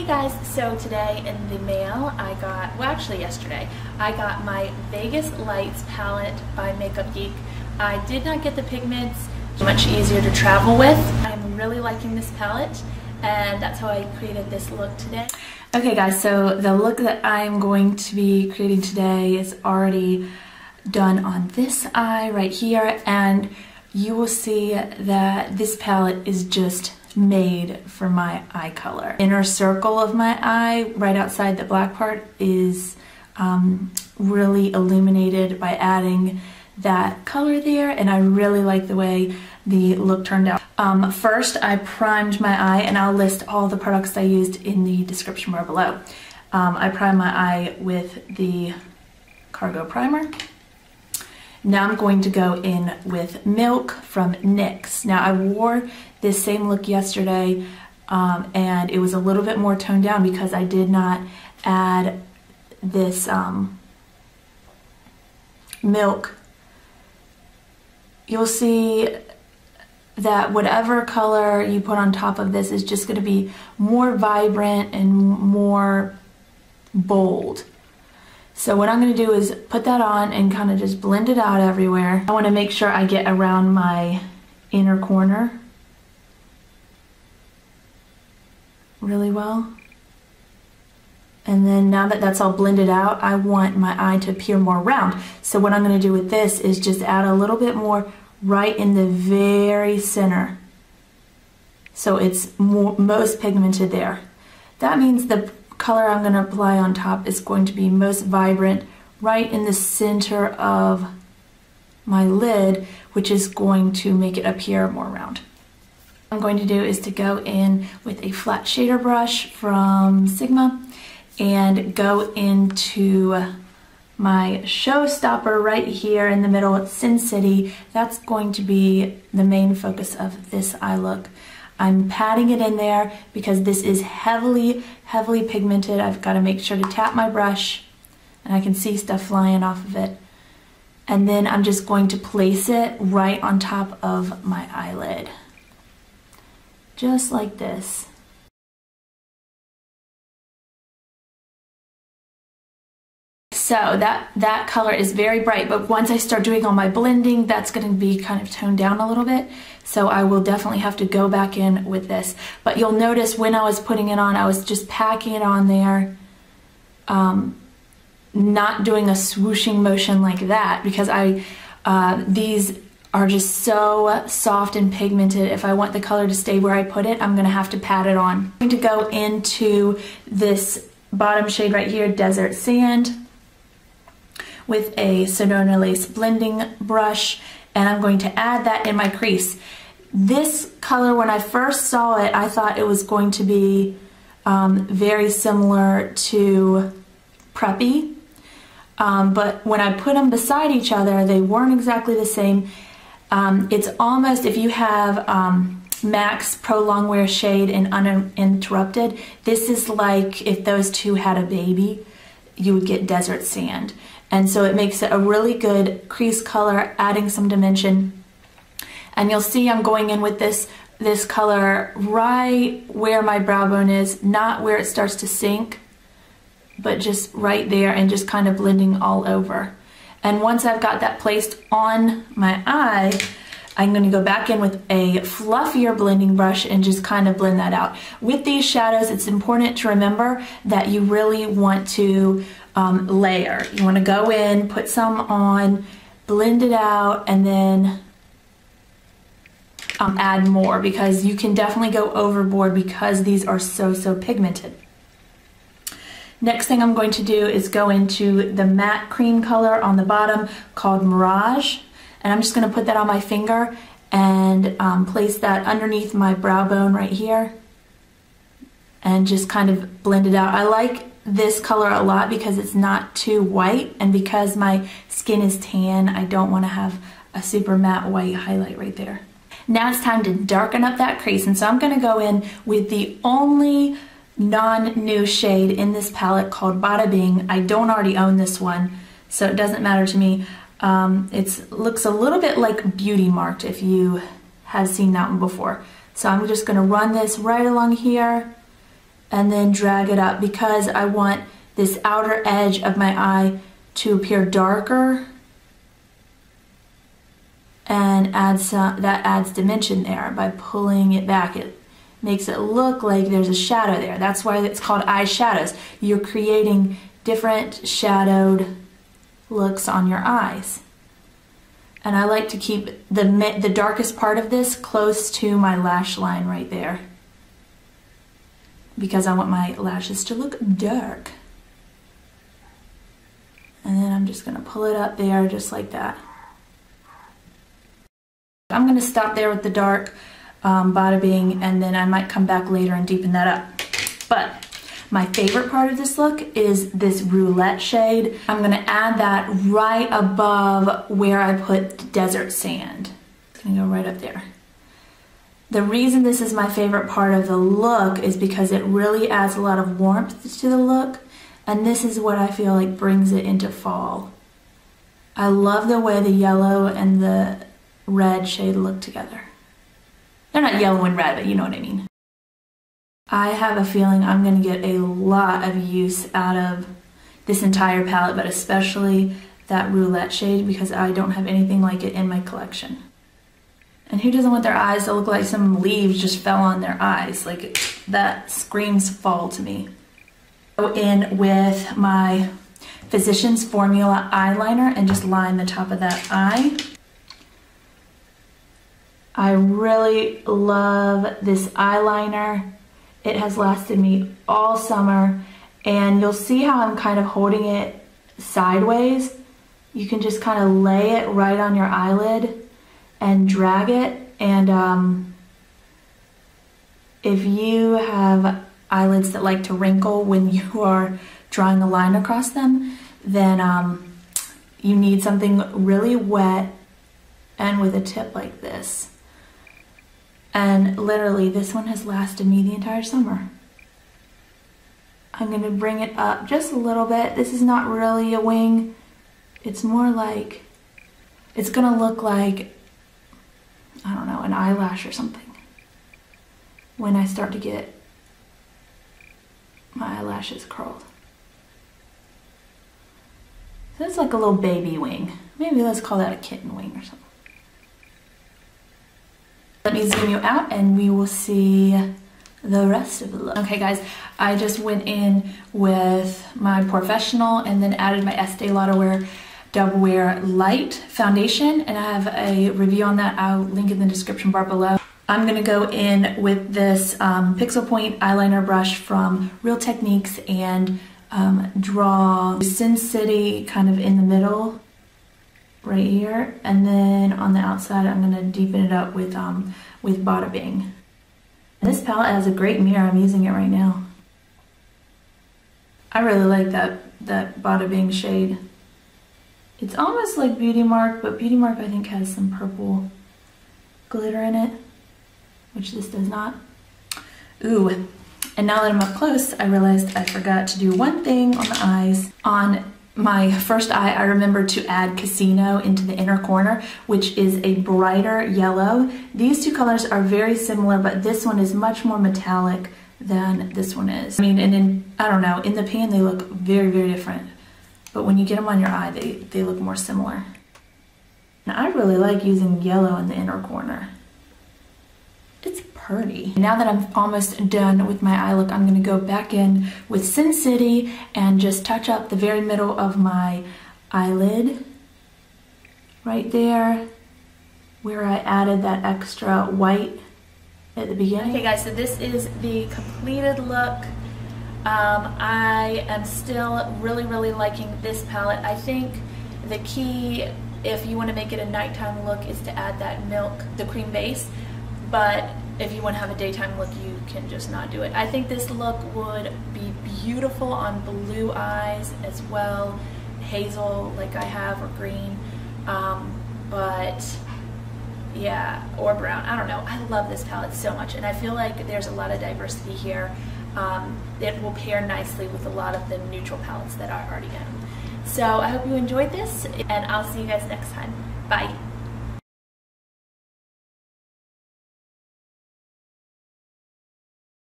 Hey guys, so today in the mail I got, well actually yesterday, I got my Vegas Lights palette by Makeup Geek. I did not get the pigments, much easier to travel with. I'm really liking this palette and that's how I created this look today. Okay guys, so the look that I'm going to be creating today is already done on this eye right here, and you will see that this palette is just made for my eye color. Inner circle of my eye, right outside the black part, is really illuminated by adding that color there, and I really like the way the look turned out. First, I primed my eye, and I'll list all the products I used in the description bar below. I primed my eye with the Cargo Primer. Now I'm going to go in with Milk from NYX. Now I wore this same look yesterday and it was a little bit more toned down because I did not add this Milk. You'll see that whatever color you put on top of this is just going to be more vibrant and more bold. So what I'm going to do is put that on and kind of just blend it out everywhere. I want to make sure I get around my inner corner really well. And then now that that's all blended out, I want my eye to appear more round. So what I'm going to do with this is just add a little bit more right in the very center. So it's most pigmented there. That means the color I'm going to apply on top is going to be most vibrant right in the center of my lid, which is going to make it appear more round. What I'm going to do is to go in with a flat shader brush from Sigma and go into my showstopper right here in the middle, Sin City. That's going to be the main focus of this eye look. I'm patting it in there because this is heavily pigmented. I've got to make sure to tap my brush and I can see stuff flying off of it. And then I'm just going to place it right on top of my eyelid. Just like this. So that color is very bright, but once I start doing all my blending, that's going to be kind of toned down a little bit. So I will definitely have to go back in with this. But you'll notice when I was putting it on, I was just packing it on there, not doing a swooshing motion like that, because these are just so soft and pigmented. If I want the color to stay where I put it, I'm going to have to pat it on. I'm going to go into this bottom shade right here, Desert Sand, with a Sedona Lace blending brush, and I'm going to add that in my crease. This color, when I first saw it, I thought it was going to be very similar to Preppy, but when I put them beside each other, they weren't exactly the same. It's almost, if you have MAC's Pro Longwear shade in Uninterrupted, this is like if those two had a baby, you would get Desert Sand. And so it makes it a really good crease color, adding some dimension. And you'll see I'm going in with this color right where my brow bone is, not where it starts to sink, but just right there, and just kind of blending all over. And once I've got that placed on my eye, I'm going to go back in with a fluffier blending brush and just kind of blend that out. With these shadows, it's important to remember that you really want to layer. You want to go in, put some on, blend it out, and then add more, because you can definitely go overboard because these are so pigmented. Next thing I'm going to do is go into the matte cream color on the bottom called Mirage, and I'm just going to put that on my finger and place that underneath my brow bone right here and just kind of blend it out. I like this color a lot because it's not too white, and because my skin is tan, I don't want to have a super matte white highlight right there. Now it's time to darken up that crease, and so I'm going to go in with the only non-new shade in this palette called Bada Bing. I don't already own this one, so it doesn't matter to me. It looks a little bit like Beauty Marked if you have seen that one before. So I'm just going to run this right along here and then drag it up because I want this outer edge of my eye to appear darker and that adds dimension there by pulling it back. It makes it look like there's a shadow there. That's why it's called eye shadows. You're creating different shadowed looks on your eyes. And I like to keep the darkest part of this close to my lash line right there, because I want my lashes to look dark. And then I'm just gonna pull it up there just like that. I'm gonna stop there with the dark bada bing, and then I might come back later and deepen that up. But my favorite part of this look is this roulette shade. I'm gonna add that right above where I put desert sand. It's gonna go right up there. The reason this is my favorite part of the look is because it really adds a lot of warmth to the look, and this is what I feel like brings it into fall. I love the way the yellow and the red shade look together. They're not yellow and red, but you know what I mean. I have a feeling I'm going to get a lot of use out of this entire palette, but especially that roulette shade, because I don't have anything like it in my collection. And who doesn't want their eyes to look like some leaves just fell on their eyes? Like, that screams fall to me. Go in with my Physicians Formula eyeliner and just line the top of that eye. I really love this eyeliner. It has lasted me all summer, and you'll see how I'm kind of holding it sideways. You can just kind of lay it right on your eyelid and drag it, and if you have eyelids that like to wrinkle when you are drawing a line across them, then you need something really wet and with a tip like this. And literally, this one has lasted me the entire summer. I'm gonna bring it up just a little bit. This is not really a wing. It's more like, it's gonna look like, I don't know, an eyelash or something when I start to get my eyelashes curled. So it's like a little baby wing. Maybe let's call that a kitten wing or something. Let me zoom you out and we will see the rest of the look. Okay guys, I just went in with my Professional and then added my Estee Lauder Double Wear Light foundation, and I have a review on that. I'll link in the description bar below. I'm gonna go in with this Pixel Point eyeliner brush from Real Techniques and draw Sin City kind of in the middle right here, and then on the outside I'm gonna deepen it up with Bada Bing. This palette has a great mirror. I'm using it right now. I really like that Bada Bing shade. It's almost like Beauty Mark, but Beauty Mark I think has some purple glitter in it, which this does not. Ooh, and now that I'm up close, I realized I forgot to do one thing on the eyes. On my first eye, I remembered to add Casino into the inner corner, which is a brighter yellow. These two colors are very similar, but this one is much more metallic than this one is. I mean, and I don't know, in the pan they look very, very different. But when you get them on your eye, they look more similar. Now, I really like using yellow in the inner corner. It's pretty. Now that I'm almost done with my eye look, I'm gonna go back in with Sin City and just touch up the very middle of my eyelid. Right there, where I added that extra white at the beginning. Okay guys, so this is the completed look. I am still really, really liking this palette. I think the key, if you want to make it a nighttime look, is to add that milk, the cream base. But if you want to have a daytime look, you can just not do it. I think this look would be beautiful on blue eyes as well, hazel like I have, or green, but yeah, or brown. I don't know. I love this palette so much, and I feel like there's a lot of diversity here. It will pair nicely with a lot of the neutral palettes that I already own. So I hope you enjoyed this, and I'll see you guys next time. Bye.